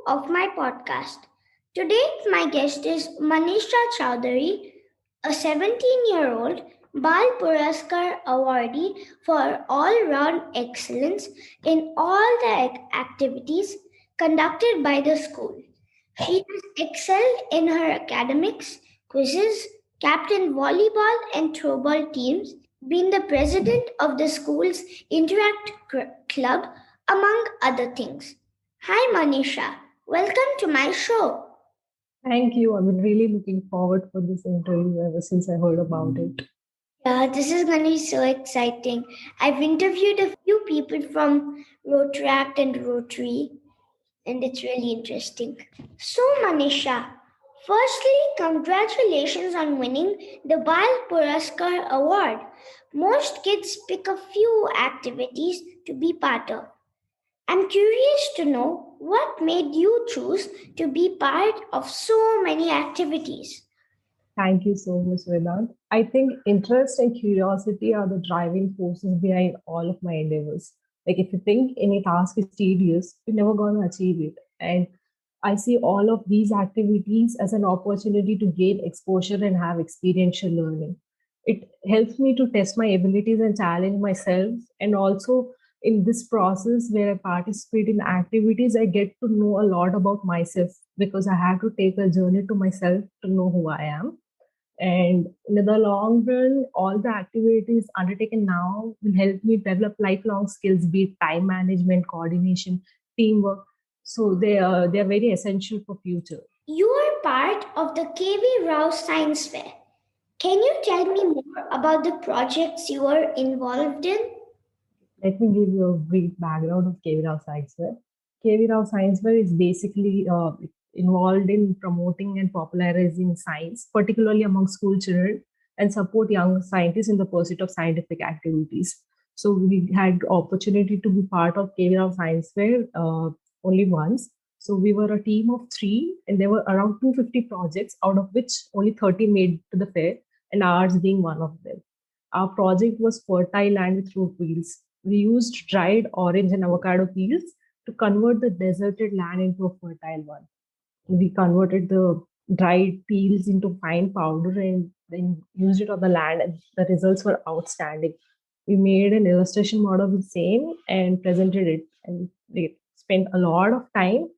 of my podcast. Today, my guest is Manisha Choudhary, a 17-year-old Baal Puraskar awardee for all-round excellence in all the activities conducted by the school. She has excelled in her academics, quizzes, captained volleyball and throwball teams, been the president of the school's Interact Club, among other things. Hi Manisha, welcome to my show. Thank you. I've been really looking forward for this interview ever since I heard about it. Yeah, this is going to be so exciting. I've interviewed a few people from Rotaract and Rotary, and it's really interesting. So, Manisha, firstly, congratulations on winning the Baal Puraskar Award. Most kids pick a few activities to be part of. I'm curious to know what made you choose to be part of so many activities. Thank you so much, Vedant. I think interest and curiosity are the driving forces behind all of my endeavors. Like if you think any task is tedious, you're never gonna achieve it. And I see all of these activities as an opportunity to gain exposure and have experiential learning. It helps me to test my abilities and challenge myself. And also in this process where I participate in activities, I get to know a lot about myself because I have to take a journey to myself to know who I am. And in the long run, all the activities undertaken now will help me develop lifelong skills, be it time management, coordination, teamwork. So they are very essential for future. You are part of the KV Rao Science Fair. Can you tell me more about the projects you are involved in? Let me give you a brief background of KV Rao Science Fair. KV Rao Science Fair is basically involved in promoting and popularizing science, particularly among school children, and support young scientists in the pursuit of scientific activities. So we had opportunity to be part of KV Rao Science Fair only once. So we were a team of three, and there were around 250 projects, out of which only 30 made to the fair, and ours being one of them. Our project was fertile land with fruit wheels. We used dried orange and avocado peels to convert the deserted land into a fertile one. We converted the dried peels into fine powder and then used it on the land, and the results were outstanding. We made an illustration model of the same and presented it, and we spent a lot of time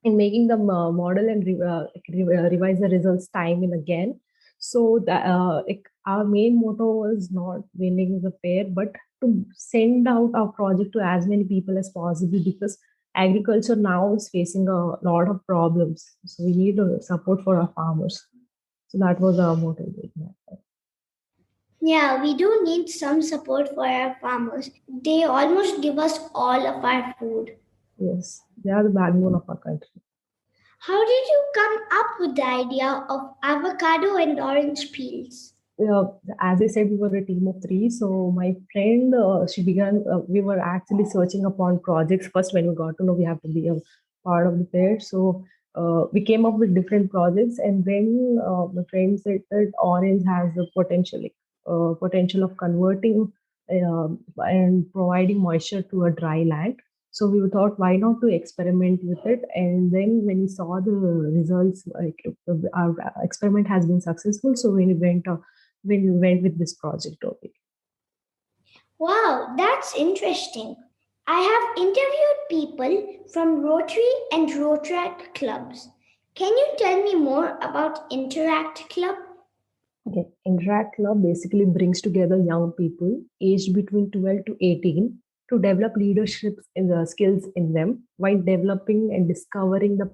in making the model and revise the results time and again. So our main motto was not winning the fair, but to send out our project to as many people as possible because agriculture now is facing a lot of problems. So we need support for our farmers. So that was our motto. Yeah, we do need some support for our farmers. They almost give us all of our food. Yes, they are the backbone of our country. How did you come up with the idea of avocado and orange peels? As I said, we were a team of three. So my friend, she began. We were actually searching upon projects first when we got to know we have to be a part of the fair. So we came up with different projects, and then my friend said that orange has the potential of converting and providing moisture to a dry land. So we thought, why not to experiment with it? And then when we saw the results, like our experiment has been successful, so when we went with this project over. Wow, that's interesting. I have interviewed people from Rotary and Rotaract clubs. Can you tell me more about Interact Club? Okay, Interact Club basically brings together young people aged between 12 to 18 to develop leadership in the skills in them while developing and discovering the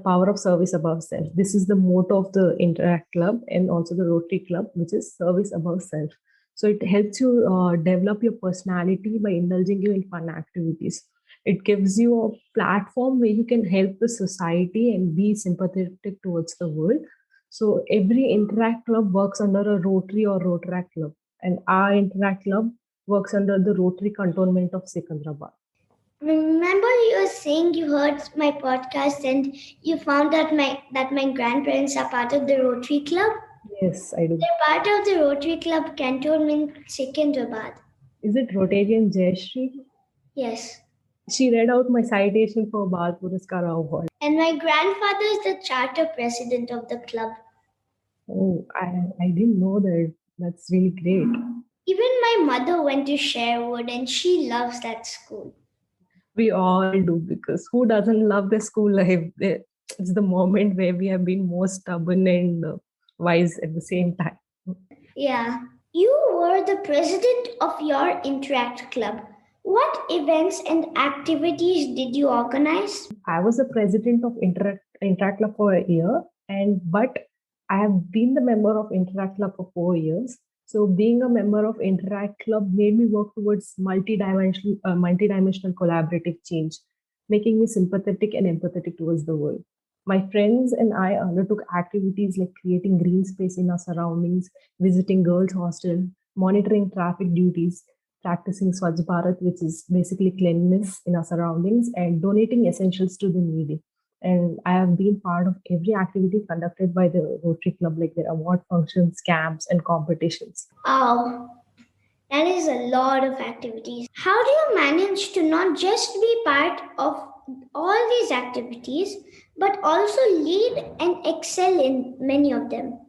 power of service above self. This is the motto of the Interact Club and also the Rotary Club, which is service above self. So it helps you develop your personality by indulging you in fun activities. It gives you a platform where you can help the society and be sympathetic towards the world. So every Interact Club works under a Rotary or Rotaract Club, and our Interact Club works under the Rotary Cantonment of Secunderabad. Remember you were saying you heard my podcast and you found that my grandparents are part of the Rotary Club? Yes, I do. They're part of the Rotary Club Cantonment Secunderabad. Is it Rotarian Jayashree? Yes. She read out my citation for Baal Puraskar award. And my grandfather is the charter president of the club. Oh, I didn't know that. That's really great. Even my mother went to Sherwood and she loves that school. We all do, because who doesn't love the school life? It's the moment where we have been most stubborn and wise at the same time. Yeah. You were the president of your Interact Club. What events and activities did you organize? I was the president of Interact Club for a year, and but I have been the member of Interact Club for 4 years. So being a member of Interact Club made me work towards multi-dimensional collaborative change, making me sympathetic and empathetic towards the world. My friends and I undertook activities like creating green space in our surroundings, visiting girls' hostel, monitoring traffic duties, practicing Swachh Bharat, which is basically cleanliness in our surroundings, and donating essentials to the needy. And I have been part of every activity conducted by the Rotary Club, like their award functions, camps, and competitions. Oh, that is a lot of activities. How do you manage to not just be part of all these activities, but also lead and excel in many of them?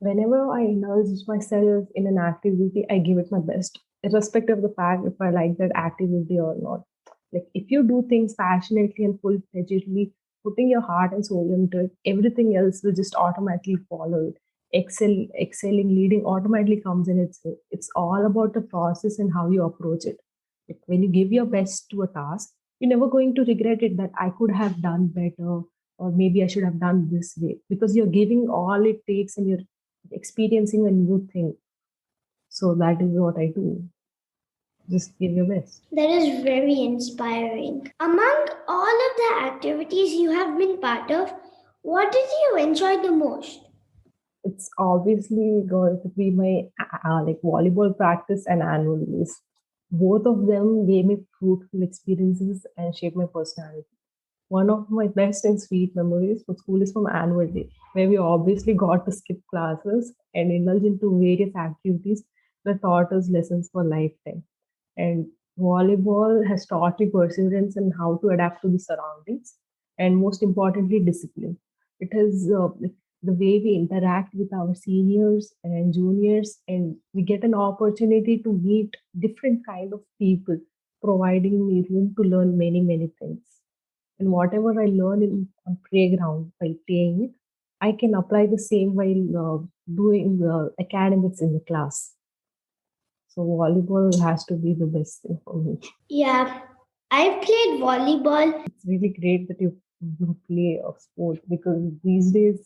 Whenever I indulge myself in an activity, I give it my best, irrespective of the fact if I like that activity or not. Like if you do things passionately and full fledgedly, putting your heart and soul into it, everything else will just automatically follow it. Excelling, leading automatically comes in itself. It's all about the process and how you approach it. Like when you give your best to a task, you're never going to regret it that I could have done better, or maybe I should have done this way, because you're giving all it takes and you're experiencing a new thing. So that is what I do. Just give your best. That is very inspiring. Among all of the activities you have been part of, what did you enjoy the most? It's obviously going to be my like volleyball practice and annual days. Both of them gave me fruitful experiences and shaped my personality. One of my best and sweet memories from school is from annual day, where we obviously got to skip classes and indulge into various activities that taught us lessons for lifetime. And volleyball has taught me perseverance and how to adapt to the surroundings, and most importantly, discipline. It has the way we interact with our seniors and juniors, and we get an opportunity to meet different kind of people, providing me room to learn many things. And whatever I learn in on playground by playing it, I can apply the same while doing the academics in the class. So volleyball has to be the best thing for me. Yeah, I've played volleyball. It's really great that you play a sport, because these days,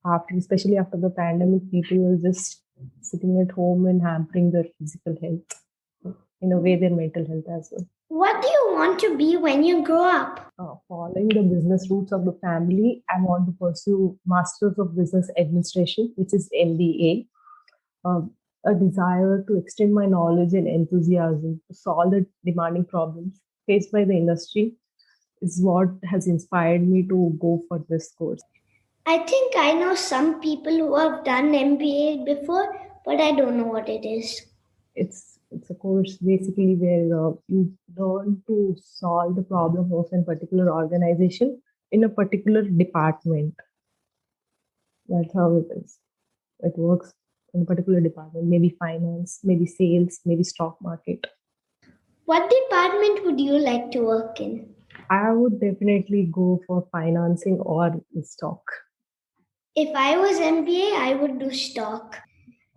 after especially after the pandemic, people are just sitting at home and hampering their physical health, in a way their mental health as well. What do you want to be when you grow up? Following the business roots of the family, I want to pursue Masters of Business Administration, which is MBA. A desire to extend my knowledge and enthusiasm to solve the demanding problems faced by the industry is what has inspired me to go for this course. I think I know some people who have done MBA before, but I don't know what it is. It's a course basically where you learn to solve the problem of a particular organization in a particular department. That's how it is. It works in a particular department, maybe finance, maybe sales, maybe stock market. What department would you like to work in? I would definitely go for financing or stock. If I was MBA, I would do stock.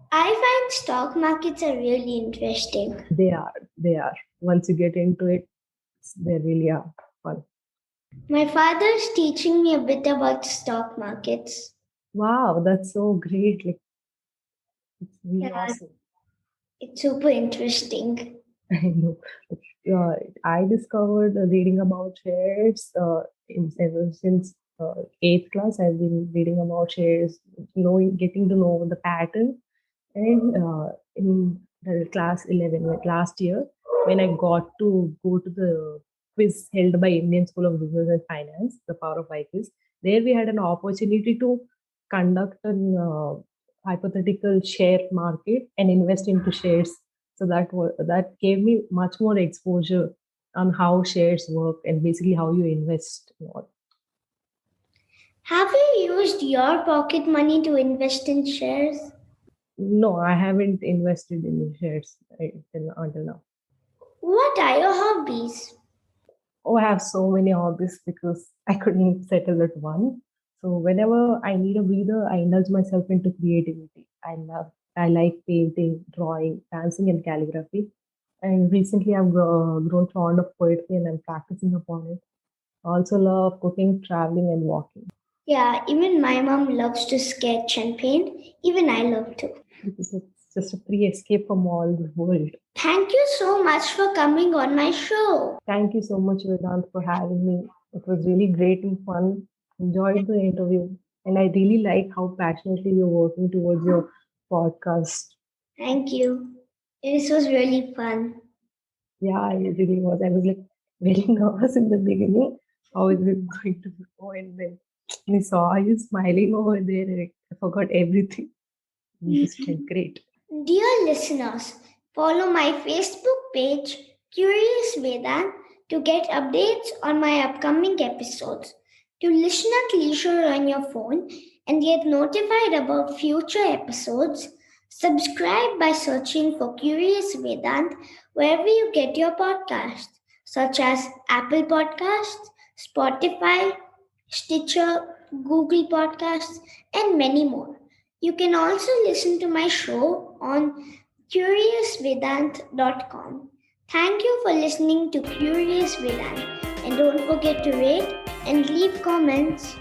I find stock markets are really interesting. They are. They are. Once you get into it, they really are fun. My father is teaching me a bit about stock markets. Wow, that's so great. Like, it's really Yeah, awesome. it's super interesting. I know. I discovered reading about shares ever since eighth class. I've been reading about shares, knowing, getting to know the pattern. And in the class 11, like last year, when I got to go to the quiz held by Indian School of Business and Finance, the Power of I quiz, there we had an opportunity to conduct an hypothetical share market and invest into shares. So that gave me much more exposure on how shares work and basically how you invest. Have you used your pocket money to invest in shares? No, I haven't invested in shares until now. What are your hobbies? Oh, I have so many hobbies because I couldn't settle at one. So whenever I need a breather, I indulge myself into creativity. I like painting, drawing, dancing, and calligraphy. And recently, I've grown fond of poetry, and I'm practicing upon it. I also love cooking, traveling, and walking. Yeah, even my mom loves to sketch and paint. Even I love to. Because it's just a free escape from all the world. Thank you so much for coming on my show. Thank you so much, Vedant, for having me. It was really great and fun. Enjoyed the interview. And I really like how passionately you're working towards your podcast. Thank you. This was really fun. Yeah, it really was. I was like very nervous in the beginning. How is it going to go? And then I saw you smiling over there. And I forgot everything. You just went great. Dear listeners, follow my Facebook page, Curious Vedanth, to get updates on my upcoming episodes. To listen at leisure on your phone and get notified about future episodes, subscribe by searching for Curious Vedanth wherever you get your podcasts, such as Apple Podcasts, Spotify, Stitcher, Google Podcasts, and many more. You can also listen to my show on curiousvedant.com. Thank you for listening to Curious Vedant, and don't forget to rate and leave comments.